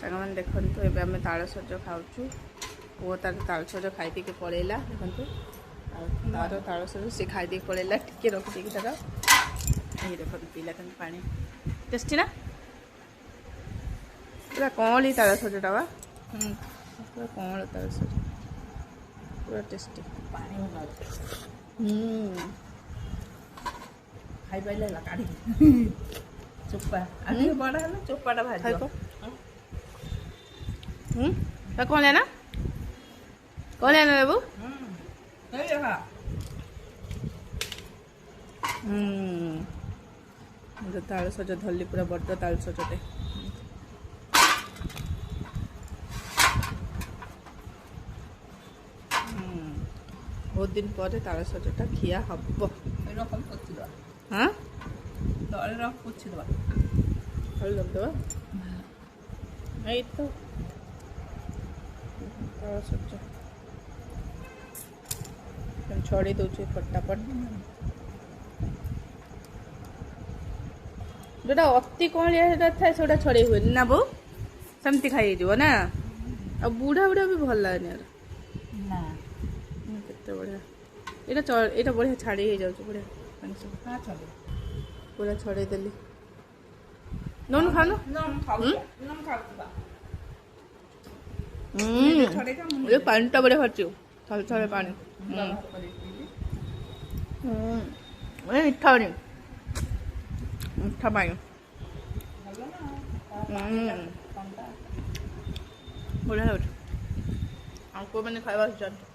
ସାଙ୍ଗମାନେ ଦେଖନ୍ତୁ ଏବେ ଆମେ ତାଳସଜ ଖାଉଛୁ। ପୁଅ ତାର ତାଳସଜ ଖାଇଦେଇକି ପଳେଇଲା। ଦେଖନ୍ତୁ ଆଉ ତାର ତାଳସଜ ସେ ଖାଇଦେଇକି ପଳେଇଲା। ଟିକେ ରଖିଦେଇକି ତାର ଏଇ ଦେଖନ୍ତୁ ପିଲା କେମିତି ପାଣି ଟେଷ୍ଟି ନା ପୁରା କଅଁଳି ତାଳସଜଟା ବା ପୁରା କଅଁଳ ତାଳସଜ ପୁରା ଟେଷ୍ଟି ପାଣି ଖାଇପାରିଲେ ହେଲା କାଢ଼ିକି ଚୋପା ଆଉ ଟିକେ ବଡ଼ ହେଲେ ଚୋପାଟା ଭାଜିବ। କଣ ନା କଣ ନା ବାବୁ ତାଳସଜ ଧରିଲି ପୁରା ବଡ଼ ତାଳସଜଟେ। ବହୁତ ଦିନ ପରେ ତାଳସଜଟା ଖିଆ ହବ। ରକମ ପୋଛିଦେବା ହଁ ତଳେ ରଖ ପୋଛିଦେବା ହଳ ଲଗେଇଦେବା ଏଇ ତ ତାଳସଜ ଛଡ଼େଇ ଦେଉଛି ଫଟାଫଟ। ଯେଉଁଟା ଅତି କଅଁଳିଆ ସେଟା ଥାଏ ସେଗୁଡ଼ା ଛଡ଼େଇ ହୁଏନି ନା ବୋଉ ସେମିତି ଖାଇ ହେଇଯିବ ନା। ଆଉ ବୁଢ଼ା ବୁଢ଼ା ବି ଭଲ ଲାଗେନି ଆର ନା କେତେ ବଢ଼ିଆ ଏଇଟା ବଢ଼ିଆ ଛାଡ଼ି ହେଇଯାଉଛି ବଢ଼ିଆ ପାଣି ସବୁ ପୁରା ଛଡ଼େଇ ଦେଲି। ନଉନୁ ଖାଉନୁ ପାଣିଟା ବଢ଼ିଆ ବାହାରୁଛି ଥରେ ଥରେ ପାଣି ମିଠା ପାଣି ମିଠା ପାଣି ବଢ଼ିଆ ଲାଗୁଛି। ଆଉ ପୁଅମାନେ ଖାଇବା ଆସିଛନ୍ତି।